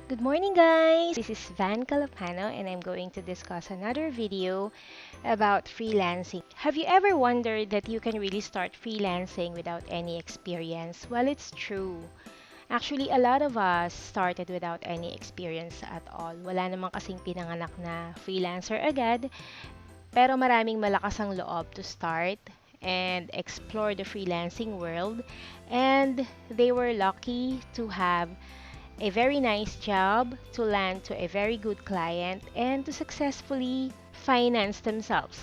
Good morning, guys! This is Vancalapano, and I'm going to discuss another video about freelancing. Have you ever wondered that you can really start freelancing without any experience? Well, it's true. Actually, a lot of us started without any experience at all. Wala namang kasing pinanganak na freelancer agad, pero maraming malakas ang loob to start and explore the freelancing world. And they were lucky to have a very nice job, to land to a very good client, and to successfully finance themselves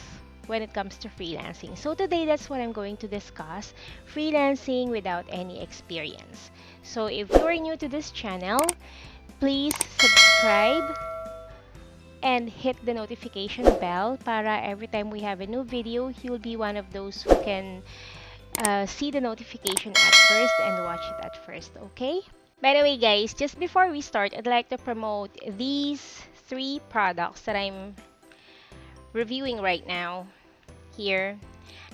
when it comes to freelancing. So today, that's what I'm going to discuss, freelancing without any experience. So if you're new to this channel, please subscribe and hit the notification bell para every time we have a new video, you'll be one of those who can see the notification at first and watch it at first, okay? By the way, guys, just before we start, I'd like to promote these 3 products that I'm reviewing right now here.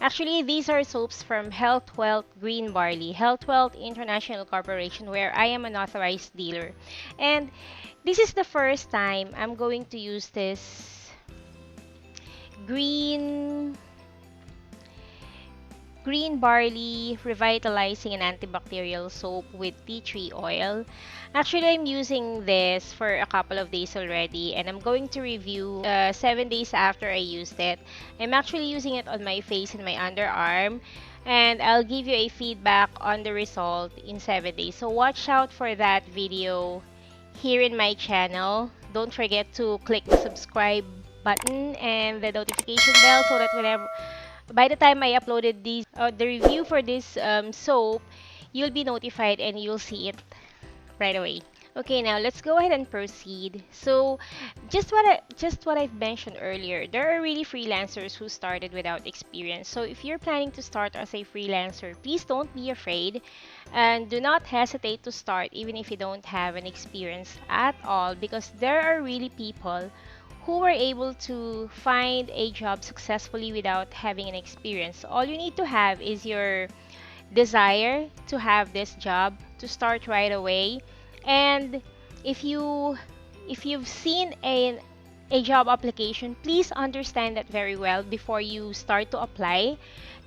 Actually, these are soaps from Health Wealth Green Barley, Health Wealth International Corporation, where I am an authorized dealer. And this is the first time I'm going to use this green barley revitalizing and antibacterial soap with tea tree oil. Actually, I'm using this for a couple of days already, and I'm going to review 7 days after I used it. I'm actually using it on my face and my underarm, and I'll give you a feedback on the result in 7 days. So watch out for that video here in my channel. Don't forget to click the subscribe button and the notification bell so that whenever by the time I uploaded the review for this soap, you'll be notified and you'll see it right away. Okay, now let's go ahead and proceed. So, just what I've mentioned earlier, there are really freelancers who started without experience. So, if you're planning to start as a freelancer, please don't be afraid and do not hesitate to start even if you don't have an experience at all, because there are really people who were able to find a job successfully without having an experience. All you need to have is your desire to have this job, to start right away. And if you've seen a job application, please understand that very well before you start to apply.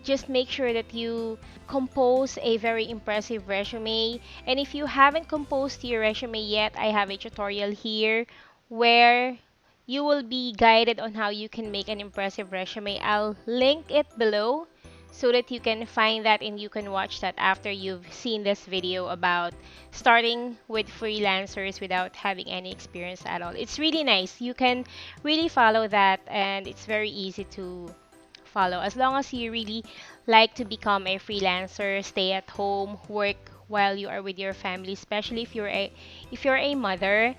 Just make sure that you compose a very impressive resume. And if you haven't composed your resume yet, I have a tutorial here where you will be guided on how you can make an impressive resume. I'll link it below so that you can find that and you can watch that after you've seen this video about starting with freelancers without having any experience at all. It's really nice. You can really follow that, and it's very easy to follow as long as you really like to become a freelancer, stay at home, work while you are with your family, especially if you're a mother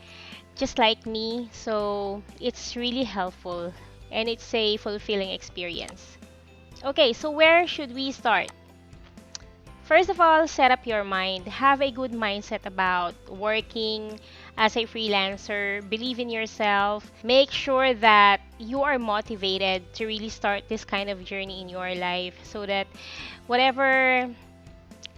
just like me. So it's really helpful and it's a fulfilling experience. Okay, so where should we start? First of all, set up your mind. Have a good mindset about working as a freelancer. Believe in yourself. Make sure that you are motivated to really start this kind of journey in your life so that whatever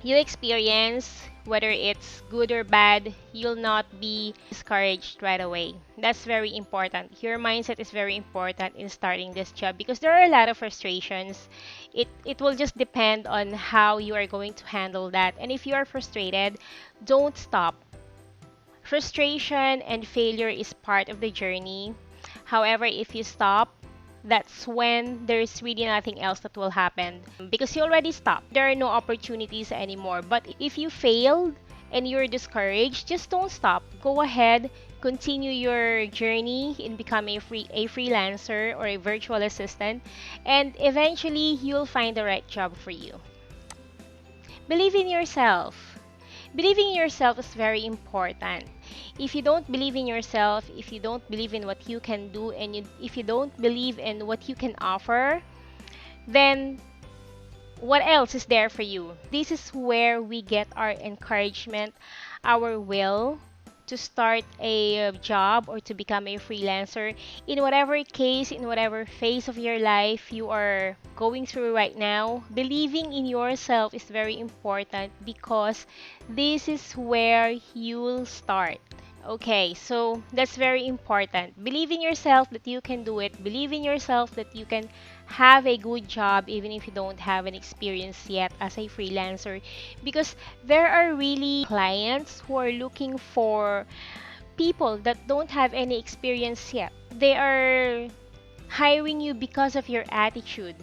you experience, whether it's good or bad, you'll not be discouraged right away. That's very important. Your mindset is very important in starting this job because there are a lot of frustrations. It will just depend on how you are going to handle that. And if you are frustrated, don't stop. Frustration and failure is part of the journey. However, if you stop, that's when there's really nothing else that will happen because you already stopped. There are no opportunities anymore. But if you failed and you're discouraged, just don't stop. Go ahead, continue your journey in becoming a freelancer or a virtual assistant, and eventually you'll find the right job for you. Believe in yourself. Believing in yourself is very important. If you don't believe in yourself, if you don't believe in what you can do, and if you don't believe in what you can offer, then what else is there for you? This is where we get our encouragement, our will to start a job or to become a freelancer in whatever case, in whatever phase of your life you are going through right now. Believing in yourself is very important because this is where you'll start. Okay, so that's very important. Believe in yourself that you can do it. Believe in yourself that you can have a good job even if you don't have an experience yet as a freelancer. Because there are really clients who are looking for people that don't have any experience yet. They are hiring you because of your attitude.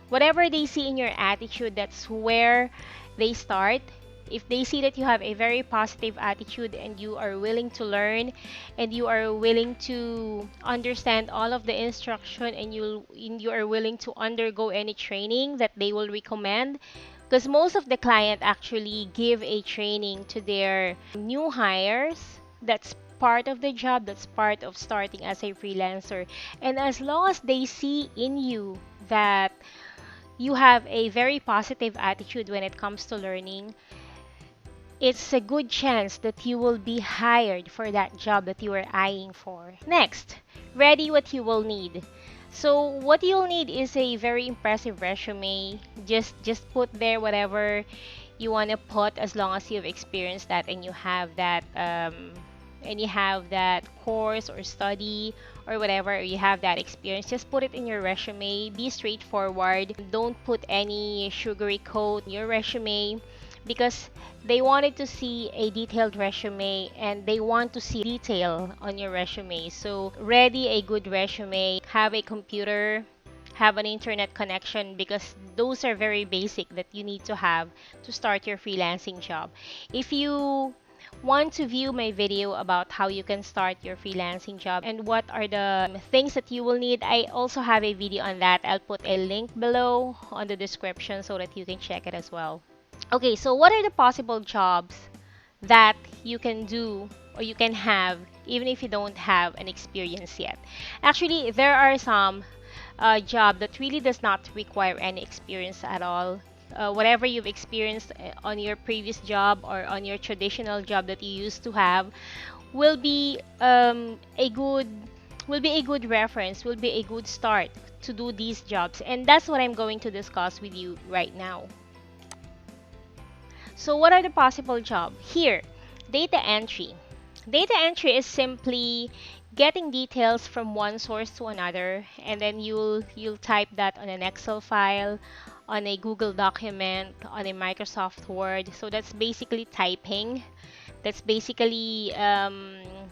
Whatever they see in your attitude, that's where they start. If they see that you have a very positive attitude and you are willing to learn and you are willing to understand all of the instruction and you are willing to undergo any training that they will recommend, because most of the client actually give a training to their new hires. That's part of the job, that's part of starting as a freelancer. And as long as they see in you that you have a very positive attitude when it comes to learning, it's a good chance that you will be hired for that job that you are eyeing for. Next, ready what you will need. So what you'll need is a very impressive resume. Just put there whatever you want to put as long as you've experienced that and you have that course or study or whatever, or you have that experience. Just put it in your resume. Be straightforward. Don't put any sugary coat in your resume because they wanted to see a detailed resume and they want to see detail on your resume. So ready a good resume, have a computer, have an internet connection, because those are very basic that you need to have to start your freelancing job. If you want to view my video about how you can start your freelancing job and what are the things that you will need, I also have a video on that. I'll put a link below on the description so that you can check it as well. Okay, so what are the possible jobs that you can do or you can have even if you don't have an experience yet? Actually, there are some job that really does not require any experience at all. Whatever you've experienced on your previous job or on your traditional job that you used to have will be a good reference, will be a good start to do these jobs, and that's what I'm going to discuss with you right now. So what are the possible jobs? Here, data entry. Data entry is simply getting details from one source to another, and then you'll type that on an Excel file, on a Google document, on a Microsoft Word. So that's basically typing. That's basically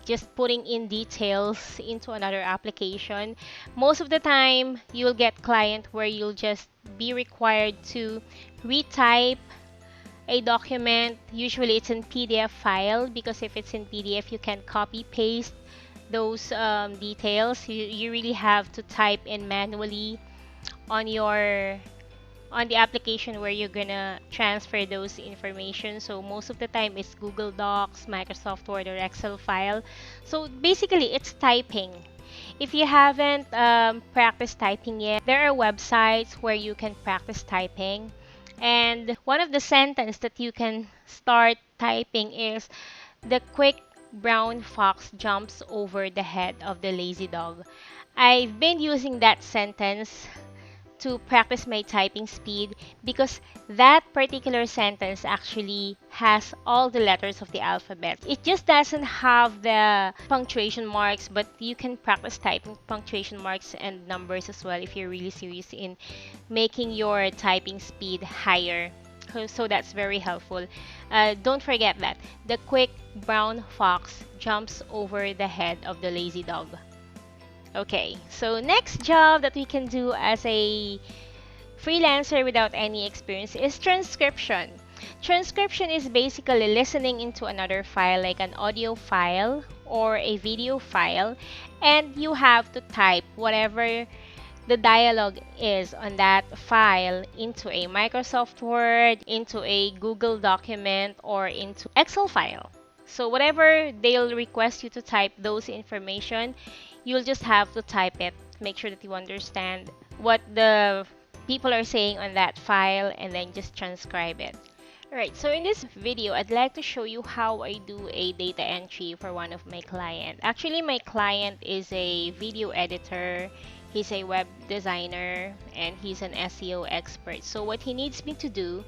just putting in details into another application. Most of the time, you'll get client where you'll just be required to retype a document. Usually it's in PDF file, because if it's in PDF you can copy paste those details. You really have to type in manually on your on the application where you're gonna transfer those information. So most of the time it's Google Docs, Microsoft Word, or Excel file. So basically it's typing. If you haven't practiced typing yet, there are websites where you can practice typing. And one of the sentence that you can start typing is, the quick brown fox jumps over the head of the lazy dog. I've been using that sentence to practice my typing speed because that particular sentence actually has all the letters of the alphabet. It just doesn't have the punctuation marks, but you can practice typing punctuation marks and numbers as well if you're really serious in making your typing speed higher. So that's very helpful. Don't forget that. The quick brown fox jumps over the head of the lazy dog. Okay, so next job that we can do as a freelancer without any experience is transcription. Transcription is basically listening into another file, like an audio file or a video file, and you have to type whatever the dialogue is on that file into a Microsoft Word, into a Google document, or into Excel file. So whatever they'll request you to type those information, you'll just have to type it. Make sure that you understand what the people are saying on that file and then just transcribe it. Alright, so in this video, I'd like to show you how I do a data entry for one of my clients. Actually, my client is a video editor, he's a web designer, and he's an SEO expert. So what he needs me to do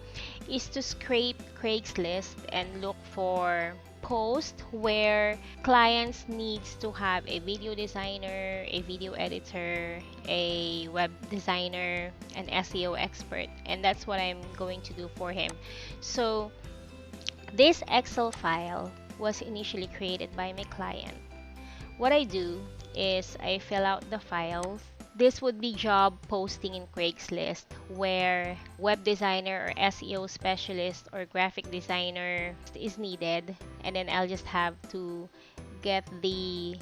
is to scrape Craigslist and look for post where clients needs to have a video designer, a video editor, a web designer, an SEO expert, and that's what I'm going to do for him. So this Excel file was initially created by my client. What I do is I fill out the files. This would be job posting in Craigslist where web designer or SEO specialist or graphic designer is needed, and then I'll just have to get the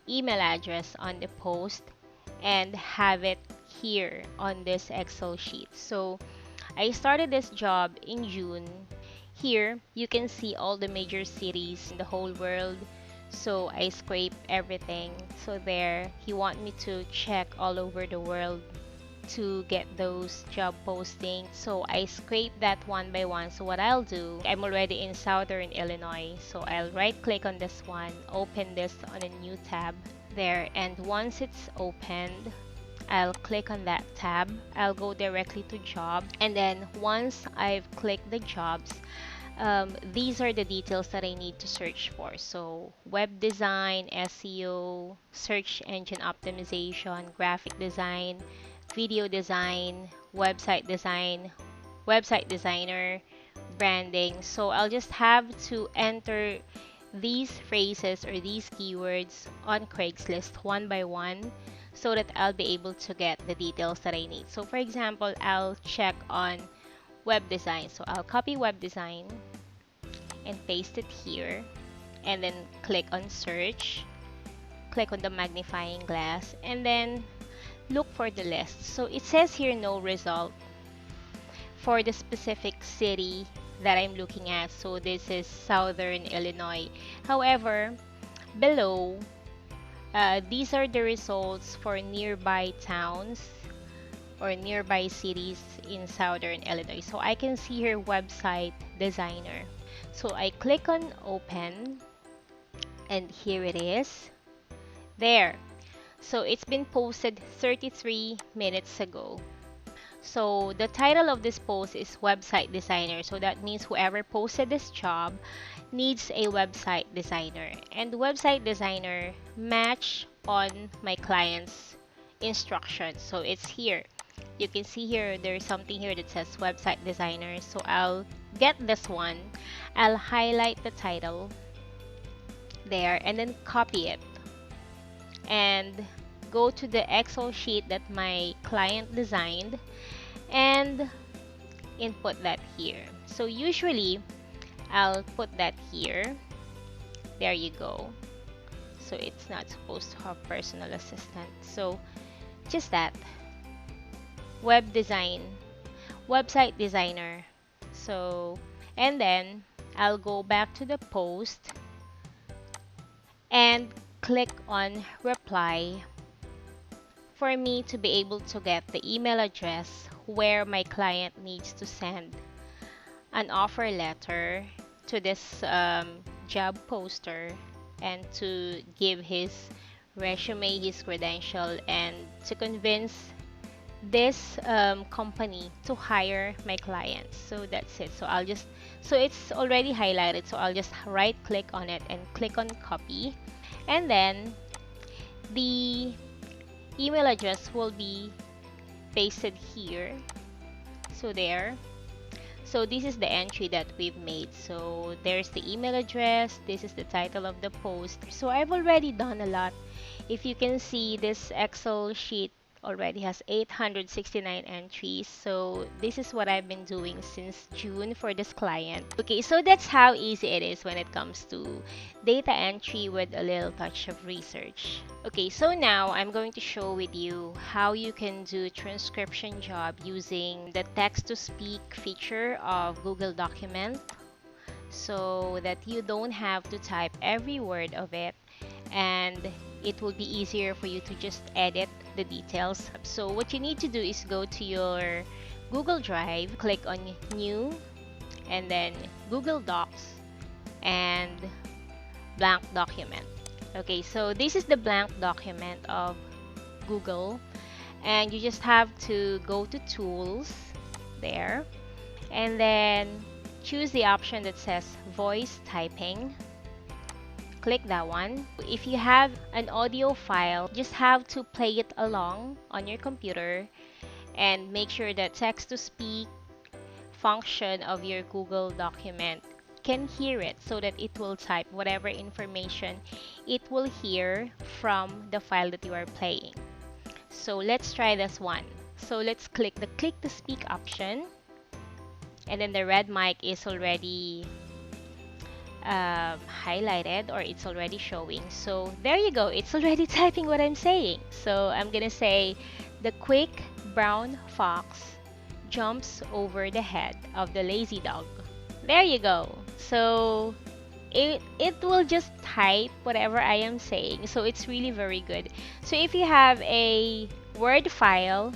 email address on the post and have it here on this Excel sheet. So I started this job in June. Here you can see all the major cities in the whole world. So I scrape everything. So there, he want me to check all over the world to get those job postings. So I scrape that one by one. So what I'll do, I'm already in Southern Illinois. So I'll right click on this one, open this on a new tab there. And once it's opened, I'll click on that tab. I'll go directly to job. And then once I've clicked the jobs, these are the details that I need to search for. So web design, SEO, search engine optimization, graphic design, video design, website designer, branding. So I'll just have to enter these phrases or these keywords on Craigslist one by one so that I'll be able to get the details that I need. So for example, I'll check on web design. So I'll copy web design and paste it here, and then click on search, click on the magnifying glass, and then look for the list. So it says here no result for the specific city that I'm looking at. So this is Southern Illinois. However, below, these are the results for nearby towns or nearby cities in Southern Illinois. So I can see here website designer. So I click on open, and here it is. There. So it's been posted 33 minutes ago. So the title of this post is website designer. So that means whoever posted this job needs a website designer. And website designer match on my client's instructions. So it's here. You can see here there's something here that says website designer. So I'll get this one. I'll highlight the title there and then copy it and go to the Excel sheet that my client designed and input that here. So usually I'll put that here. There you go. So it's not supposed to have personal assistant. So just that. Web design, website designer. So, and then I'll go back to the post and click on reply for me to be able to get the email address where my client needs to send an offer letter to this job poster and to give his resume, his credential, and to convince this company to hire my clients. So that's it. So I'll just, so it's already highlighted, so I'll just right click on it and click on copy, and then the email address will be pasted here. So there. So this is the entry that we've made. So there's the email address, this is the title of the post. So I've already done a lot. If you can see, this Excel sheet already has 869 entries. So this is what I've been doing since June for this client. Okay, so that's how easy it is when it comes to data entry with a little touch of research. Okay, so now I'm going to show with you how you can do transcription job using the text-to-speak feature of Google Document, so that you don't have to type every word of it, and it will be easier for you to just edit the details. So what you need to do is go to your Google Drive, click on New, and then Google Docs and blank document. Okay, so this is the blank document of Google, and you just have to go to Tools there, and then choose the option that says Voice Typing. click that one. If you have an audio file, just have to play it along on your computer and make sure that text-to-speak function of your Google document can hear it so that it will type whatever information it will hear from the file that you are playing. So let's try this one. So let's click the click to speak option, and then the red mic is already highlighted, or it's already showing. So there you go, it's already typing what I'm saying. So I'm gonna say the quick brown fox jumps over the head of the lazy dog. There you go. So it will just type whatever I am saying. So it's really very good. So if you have a Word file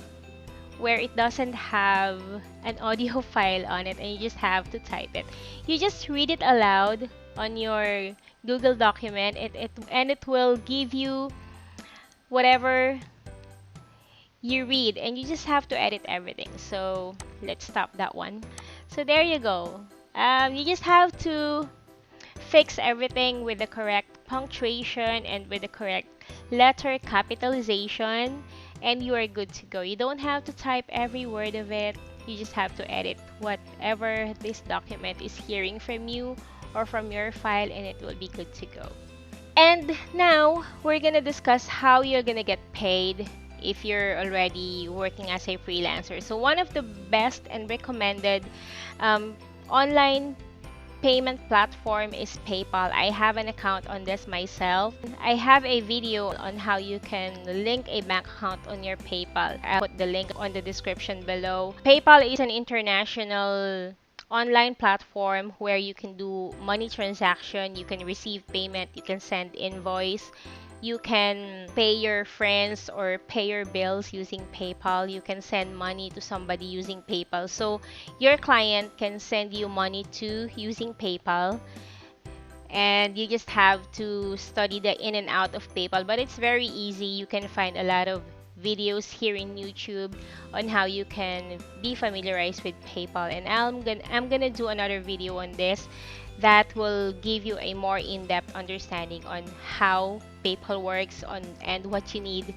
where it doesn't have an audio file on it and you just have to type it, you just read it aloud on your Google document, and it will give you whatever you read, and you just have to edit everything. So let's stop that one. So there you go. You just have to fix everything with the correct punctuation and with the correct letter capitalization, and you are good to go. You don't have to type every word of it. You just have to edit whatever this document is hearing from you or from your file, and it will be good to go. And now we're gonna discuss how you're gonna get paid if you're already working as a freelancer. So one of the best and recommended online payment platform is PayPal. I have an account on this myself. I have a video on how you can link a bank account on your PayPal. I'll put the link on the description below. PayPal is an international online platform where you can do money transaction, you can receive payment, you can send invoice, you can pay your friends or pay your bills using PayPal. You can send money to somebody using PayPal. So your client can send you money to using PayPal, and you just have to study the in and out of PayPal. But it's very easy. You can find a lot of videos here in YouTube on how you can be familiarized with PayPal, and I'm gonna do another video on this that will give you a more in-depth understanding on how PayPal works and what you need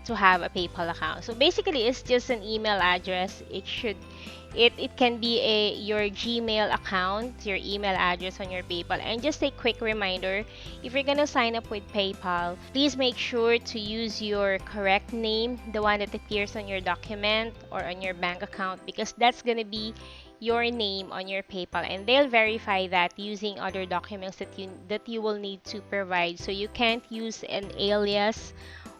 to have a PayPal account. So basically, it's just an email address. It can be your Gmail account, your email address on your PayPal. And just a quick reminder, if you're gonna sign up with PayPal, please make sure to use your correct name, the one that appears on your document or on your bank account, because that's gonna be your name on your PayPal, and they'll verify that using other documents that you will need to provide. So you can't use an alias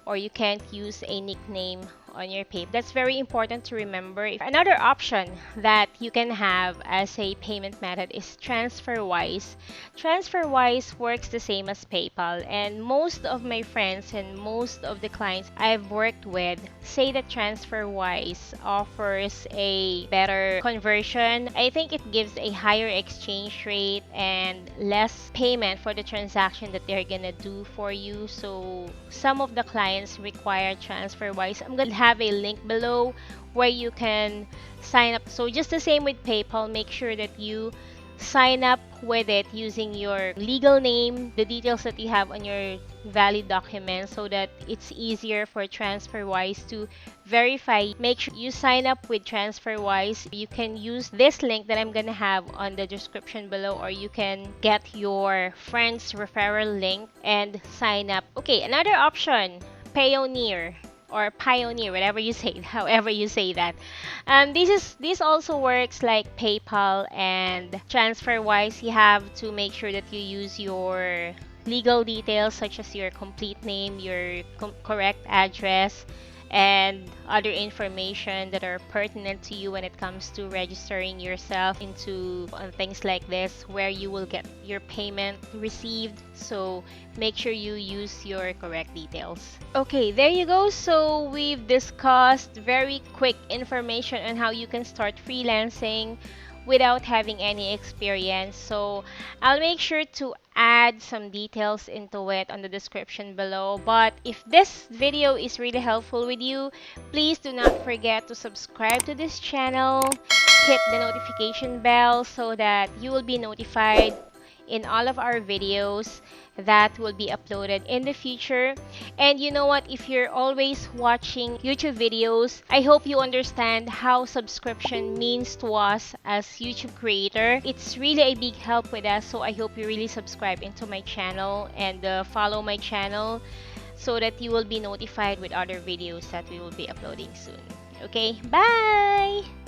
or you can't use a nickname on your PayPal. That's very important to remember. Another option that you can have as a payment method is TransferWise. TransferWise works the same as PayPal, and most of my friends and most of the clients I've worked with say that TransferWise offers a better conversion. I think it gives a higher exchange rate and less payment for the transaction that they're gonna do for you. So some of the clients require TransferWise. I'm gonna have a link below where you can sign up. So just the same with PayPal, make sure that you sign up with it using your legal name, the details that you have on your valid document, so that it's easier for TransferWise to verify. Make sure you sign up with TransferWise. You can use this link that I'm gonna have on the description below, or you can get your friend's referral link and sign up. Okay, another option, Payoneer or Pioneer, whatever you say, however you say that. This also works like PayPal and TransferWise. You have to make sure that you use your legal details such as your complete name, your correct address, and other information that are pertinent to you when it comes to registering yourself into things like this where you will get your payment received. So make sure you use your correct details. Okay, there you go. So we've discussed very quick information on how you can start freelancing without having any experience. So I'll make sure to add some details into it on the description below. But if this video is really helpful with you, please do not forget to subscribe to this channel, hit the notification bell so that you will be notified in all of our videos that will be uploaded in the future. And you know what? If you're always watching YouTube videos, I hope you understand how subscription means to us as YouTube creator. It's really a big help with us, so I hope you really subscribe into my channel and follow my channel so that you will be notified with other videos that we will be uploading soon. Okay, bye!